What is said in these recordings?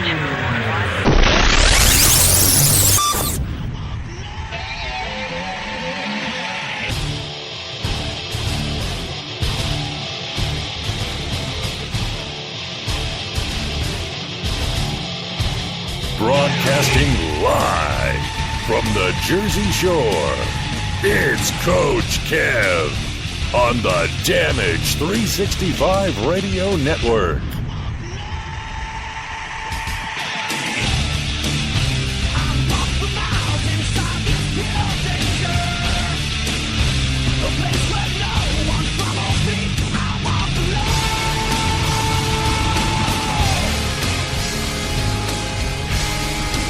Broadcasting live from the Jersey Shore, it's Coach Kev on the Damage 365 Radio Network.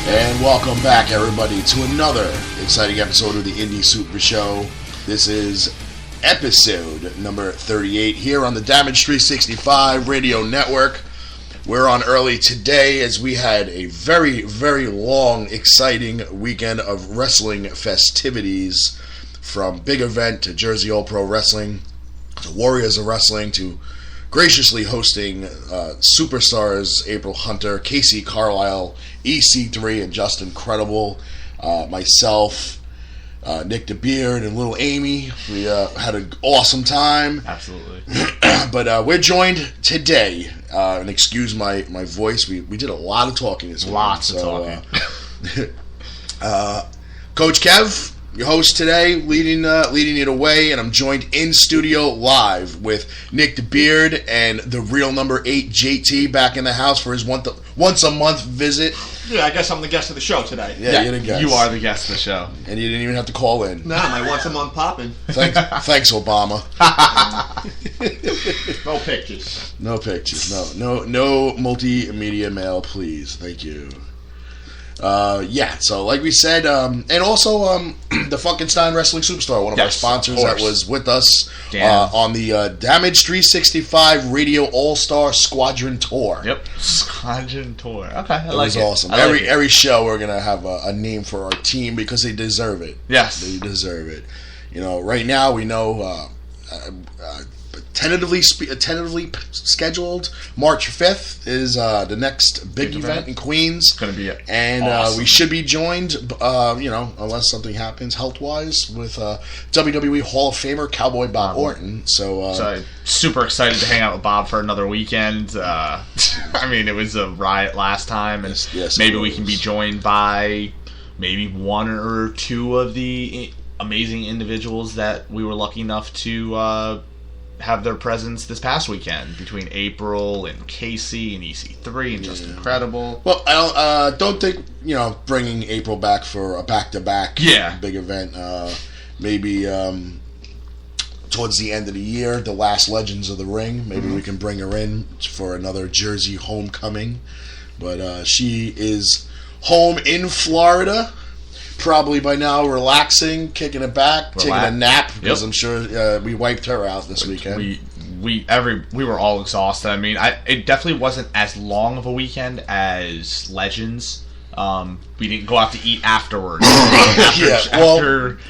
And welcome back, everybody, to another exciting episode of the Indie Super Show. This is episode number 38 here on the Damage 365 Radio Network. We're on early today as we had a very, very long, exciting weekend of wrestling festivities, from big event to Jersey All Pro Wrestling to Warriors of Wrestling to graciously hosting superstars April Hunter, Casey Carlisle, EC3, and Justin Credible, myself, Nick DeBeard, and little Amy. We had an awesome time. Absolutely. But we're joined today, and excuse my voice, we did a lot of talking this week. Lots of talking. Coach Kev, your host today, leading it away, and I'm joined in studio live with Nick DeBeard and the real number 8 JT back in the house for his once a month visit. Yeah, I guess I'm the guest of the show today. Yeah, you're the guest. You are the guest of the show. And you didn't even have to call in. Nah, my once a month popping. Thanks, Obama. No pictures. No pictures. No multimedia mail, please. Thank you. So like we said, and also the Funkenstein Wrestling Superstar, one of our sponsors that was with us on the Damage 365 Radio All-Star Squadron Tour. Yep, Squadron Tour. Okay, it was awesome. Every show we're gonna have a name for our team because they deserve it. Yes, they deserve it. You know, right now we know tentatively scheduled March 5th is the next big event in Queens. It's going to be and awesome. We should be joined, unless something happens health-wise, with WWE Hall of Famer Cowboy Bob Orton. So super excited to hang out with Bob for another weekend. I mean, it was a riot last time, and maybe we can be joined by maybe one or two of the amazing individuals that we were lucky enough to have their presence this past weekend, between April and Casey and EC3 and Just Incredible. Well, I don't think bringing April back for a back-to-back big event. Maybe towards the end of the year, the last Legends of the Ring. Maybe we can bring her in for another Jersey homecoming. But she is home in Florida. Probably by now relaxing, kicking it back, taking a nap, because I'm sure we wiped her out this weekend. We were all exhausted. I mean, it definitely wasn't as long of a weekend as Legends. We didn't go out to eat afterwards.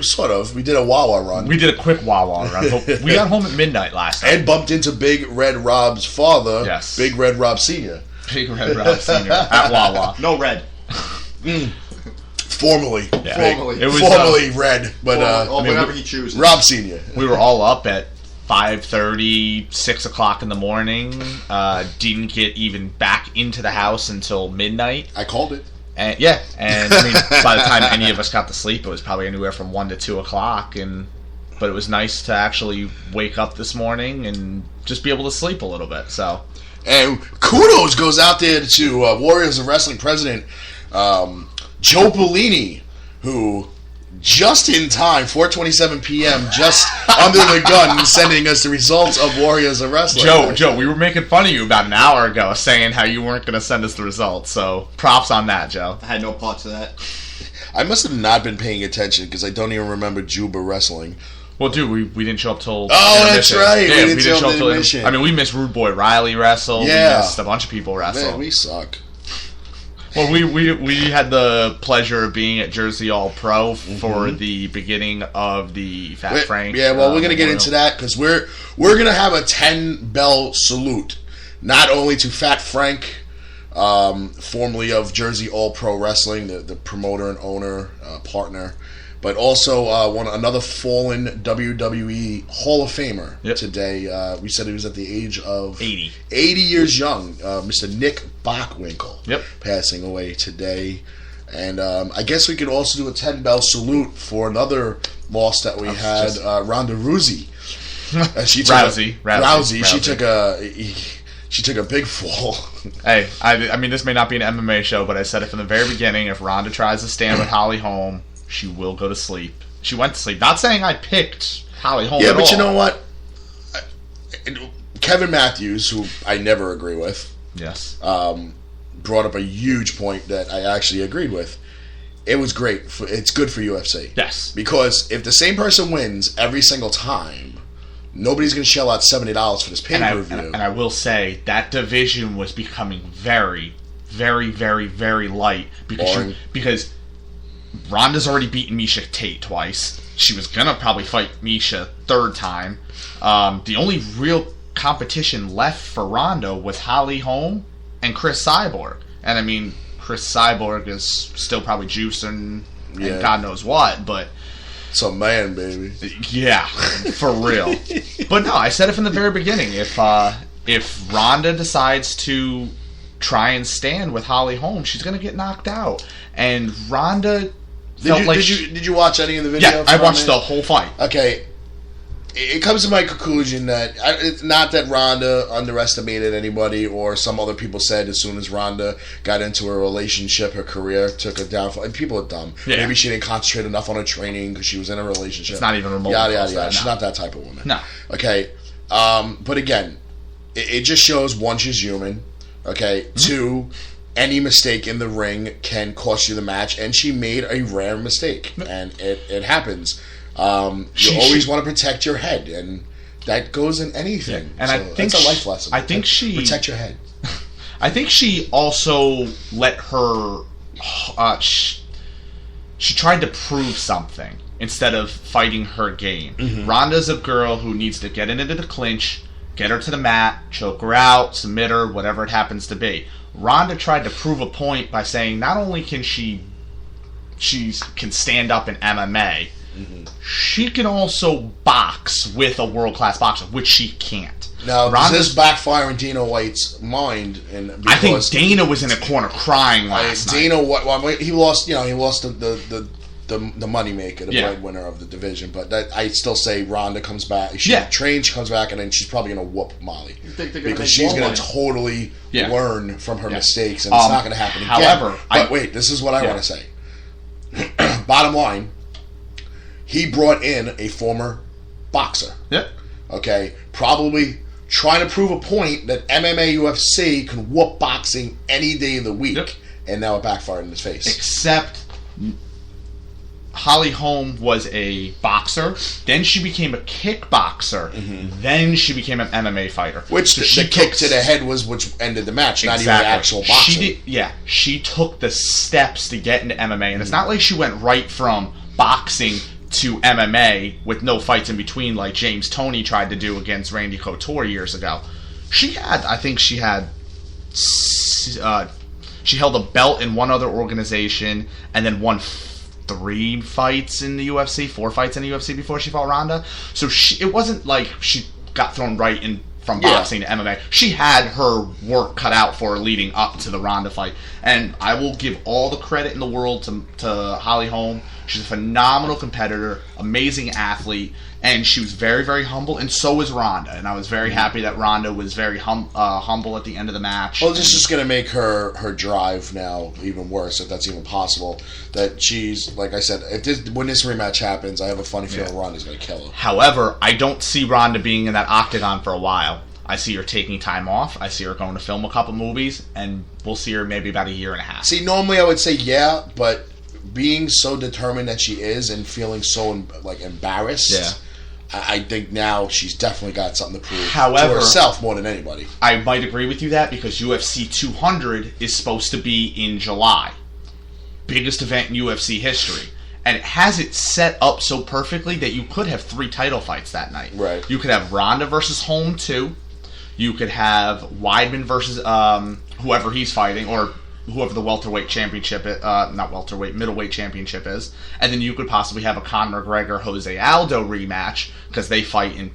Sort of. We did a Wawa run. We did a quick Wawa run. But we got home at midnight last night. And bumped into Big Red Rob's father, Big Red Rob Sr. Big Red Rob Sr. at Wawa. No red. Formally. Formally. It was formally red, but whatever he chooses. Rob Sr. We were all up at 5:30, 6 o'clock in the morning. Didn't get even back into the house until midnight. I called it. And I mean, by the time any of us got to sleep, it was probably anywhere from 1 to 2 o'clock. But it was nice to actually wake up this morning and just be able to sleep a little bit. So, and kudos goes out there to Warriors of Wrestling president Joe Bellini, who just in time, 4:27 p.m., just under the gun, sending us the results of Warriors of Wrestling. Joe, we were making fun of you about an hour ago, saying how you weren't going to send us the results. So props on that, Joe. I had no parts of that. I must have not been paying attention because I don't even remember Juba wrestling. Well, dude, we didn't show up till that's right. Yeah, we didn't show up till intermission. I mean, we missed Rude Boy Riley wrestle. Yeah. We missed a bunch of people wrestle. Man, we suck. Well, we had the pleasure of being at Jersey All Pro for the beginning of the Fat Frank. Yeah, well, we're gonna get into that because we're gonna have a 10-bell salute, not only to Fat Frank formerly of Jersey All Pro Wrestling, the promoter and owner, partner, but also another fallen WWE Hall of Famer today. We said he was at the age of 80 years young. Mr. Nick Bockwinkel, passing away today. And I guess we could also do a 10-bell salute for another loss that we had, Ronda Rousey. Rousey. She took a big fall. Hey, I mean, this may not be an MMA show, but I said it from the very beginning. If Ronda tries to stand with Holly Holm, she will go to sleep. She went to sleep. Not saying I picked Holly Holm at all. Yeah, but you know what? Kevin Matthews, who I never agree with, brought up a huge point that I actually agreed with. It was great. It's good for UFC. Yes. Because if the same person wins every single time, nobody's going to shell out $70 for this pay-per-view. And I will say, that division was becoming very, very, very, very light. Because Ronda's already beaten Miesha Tate twice. She was going to probably fight Miesha third time. The only real competition left for Ronda was Holly Holm and Chris Cyborg. And I mean, Chris Cyborg is still probably juicing and God knows what, but... It's a man, baby. Yeah, for real. But no, I said it from the very beginning. If Ronda decides to try and stand with Holly Holm, she's going to get knocked out. And Ronda Did you watch any of the video? Yeah, I watched the whole fight. Okay. It comes to my conclusion that it's not that Ronda underestimated anybody, or some other people said as soon as Ronda got into a relationship, her career took a downfall. And people are dumb. Yeah. Maybe she didn't concentrate enough on her training because she was in a relationship. It's not even remotely. Yada. She's not that type of woman. No. Okay. But again, it just shows, one, she's human. Okay. Mm-hmm. Two, any mistake in the ring can cost you the match, and she made a rare mistake, and it happens. You always want to protect your head, and that goes in anything. Yeah. And I think that's a life lesson. I think she protect your head. I think she also let her. She tried to prove something instead of fighting her game. Mm-hmm. Ronda's a girl who needs to get into the clinch, get her to the mat, choke her out, submit her, whatever it happens to be. Ronda tried to prove a point by saying not only can she can stand up in MMA. Mm-hmm. She can also box with a world-class boxer, which she can't. Now, does this backfire in Dana White's mind? I think Dana was in a corner crying last night. Dana White, he lost. He lost the moneymaker, the breadwinner of the division. But I still say Ronda comes back. She trains, she comes back, and then she's probably going to whoop Molly because she's going to totally learn from her mistakes, and it's not going to happen again. However, wait, this is what I want to say. Bottom line. He brought in a former boxer. Yep. Okay? Probably trying to prove a point that MMA UFC can whoop boxing any day of the week. Yep. And now it backfired in his face. Except Holly Holm was a boxer. Then she became a kickboxer. Mm-hmm. Then she became an MMA fighter. Which the kick to the head was which ended the match, not even the actual boxing. She took the steps to get into MMA. And it's not like she went right from boxing to MMA with no fights in between like James Toney tried to do against Randy Couture years ago. She held a belt in one other organization and then won 4 fights in the UFC before she fought Ronda. So it wasn't like she got thrown right in from boxing to MMA. She had her work cut out for her leading up to the Ronda fight. And I will give all the credit in the world to Holly Holm. She's a phenomenal competitor, amazing athlete, and she was very, very humble, and so was Ronda. And I was very happy that Ronda was very humble at the end of the match. Well, this is going to make her drive now even worse, if that's even possible. That she's, like I said, when this rematch happens, I have a funny feeling Ronda's going to kill her. However, I don't see Ronda being in that octagon for a while. I see her taking time off. I see her going to film a couple movies, and we'll see her maybe about a year and a half. See, normally I would say but being so determined that she is and feeling so embarrassed, I think now she's definitely got something to prove to herself more than anybody. I might agree with you that because UFC 200 is supposed to be in July. Biggest event in UFC history. And it has it set up so perfectly that you could have 3 title fights that night. Right. You could have Ronda versus Holm 2. You could have Weidman versus whoever he's fighting, or whoever the welterweight championship, not welterweight, middleweight championship is, and then you could possibly have a Conor McGregor Jose Aldo rematch because they fight in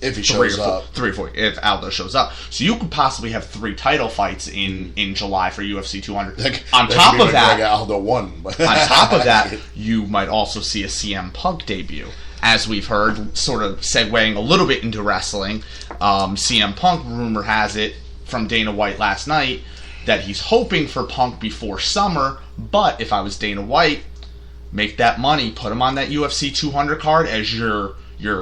if he shows up, 3 or 4 if Aldo shows up. So you could possibly have 3 title fights in July for UFC 200. On top of that, Aldo won. On top of that, you might also see a CM Punk debut. As we've heard, sort of segueing a little bit into wrestling, CM Punk, rumor has it from Dana White last night, that he's hoping for Punk before summer, but if I was Dana White, make that money, put him on that UFC 200 card as your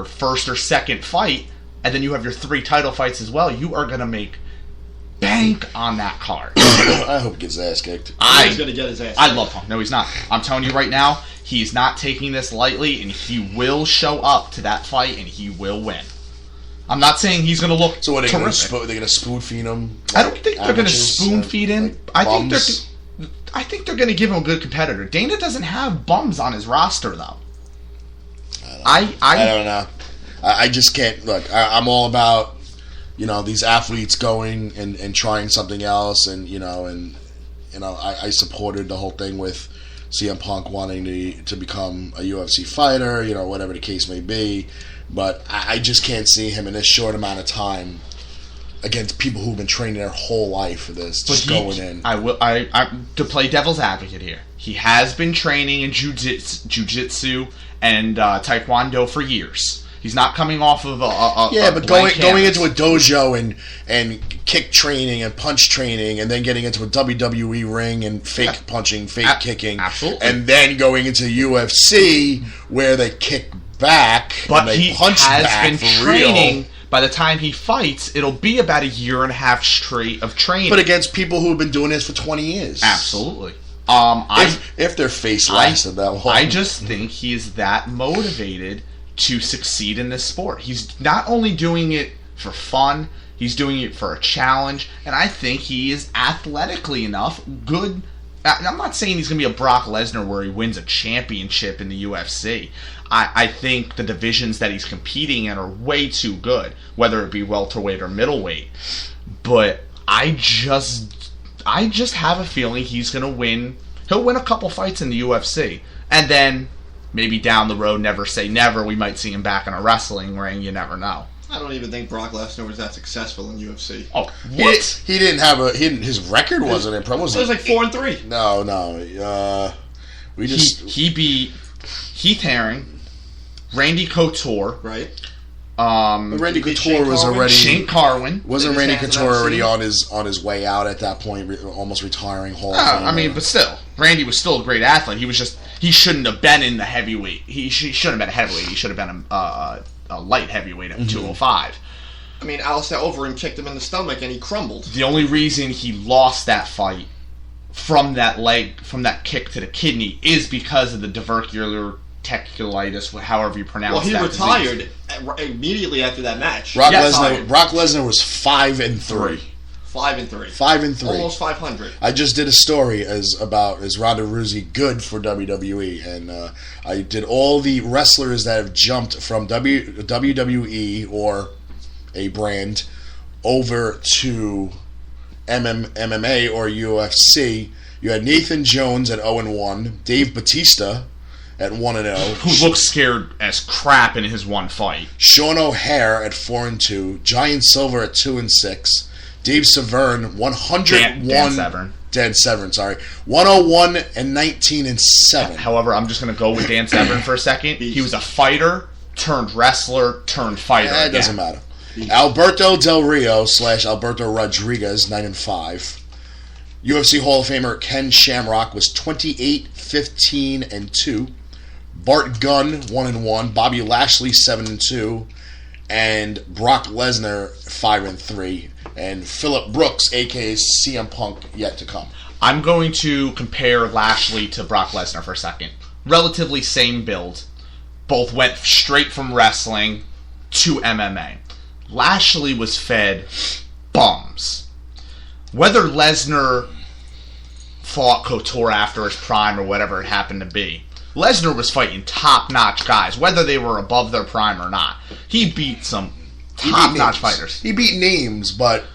first or second fight, and then you have your 3 title fights as well. You are going to make bank on that card. I hope he gets his ass kicked. He's going to get his ass kicked. I love Punk. No, he's not. I'm telling you right now, he's not taking this lightly, and he will show up to that fight, and he will win. I'm not saying he's going to look So what, they're going to spoon feed him? Like, I don't think they're going to spoon feed him. I think they're going to give him a good competitor. Dana doesn't have bums on his roster, though. I don't know. I just can't. Look, I'm all about, these athletes going and trying something else, and I supported the whole thing with CM Punk wanting to become a UFC fighter, whatever the case may be. But I just can't see him in this short amount of time against people who've been training their whole life for this, going in. To play devil's advocate here, he has been training in jiu-jitsu and taekwondo for years. He's not coming off of but going into a dojo and kick training and punch training, and then getting into a WWE ring and fake punching, fake kicking, absolutely, and then going into UFC where they kick back, but and they he punch has back been for training. real. By the time he fights, it'll be about 1.5 years straight of training. But against people who have been doing this for 20 years, absolutely. If their face lasted that long, I just think he is that motivated to succeed in this sport. He's not only doing it for fun, he's doing it for a challenge, and I think he is athletically enough good. I'm not saying he's going to be a Brock Lesnar where he wins a championship in the UFC. I think the divisions that he's competing in are way too good, whether it be welterweight or middleweight. But I just have a feeling he's going to win. He'll win a couple fights in the UFC, and then maybe down the road, never say never, we might see him back in a wrestling ring. You never know. I don't even think Brock Lesnar was that successful in UFC. Oh, what? He didn't have his record wasn't impressive. It was like 4-3. No. He beat Heath Herring, Randy Couture, right? Randy Couture was already Shane Carwin. Wasn't Randy Couture already on his way out at that point, almost retiring Hall of Fame? I mean, but still, Randy was still a great athlete. He shouldn't have been in the heavyweight. He shouldn't have been a heavyweight. He should have been a light heavyweight at 205. I mean, Alistair Overeem kicked him in the stomach and he crumbled. The only reason he lost that fight from that kick to the kidney is because of the diverticulitis, however you pronounce that. Well, he retired immediately after that match. Brock Lesnar was 5-3. 5-3. 5-3. Almost 500. I just did a story is Ronda Rousey good for WWE, and I did all the wrestlers that have jumped from WWE or a brand over to MMA or UFC. You had Nathan Jones at 0-1, Dave Bautista at 1-0, who looks scared as crap in his one fight. Sean O'Hare at 4-2, Giant Silver at 2-6. Dave Severn, 101. Dan Severn, sorry. 101 and 19-7. However, I'm just going to go with Dan Severn for a second. He was a fighter turned wrestler turned fighter. It doesn't matter. Alberto Del Rio / Alberto Rodriguez, 9-5. UFC Hall of Famer Ken Shamrock was 28-15-2. Bart Gunn, 1-1. Bobby Lashley, 7-2. And Brock Lesnar, 5-3. And Phillip Brooks, a.k.a. CM Punk, yet to come. I'm going to compare Lashley to Brock Lesnar for a second. Relatively same build. Both went straight from wrestling to MMA. Lashley was fed bums. Whether Lesnar fought Couture after his prime or whatever it happened to be, Lesnar was fighting top-notch guys, whether they were above their prime or not. He beat some top-notch fighters. He beat names, but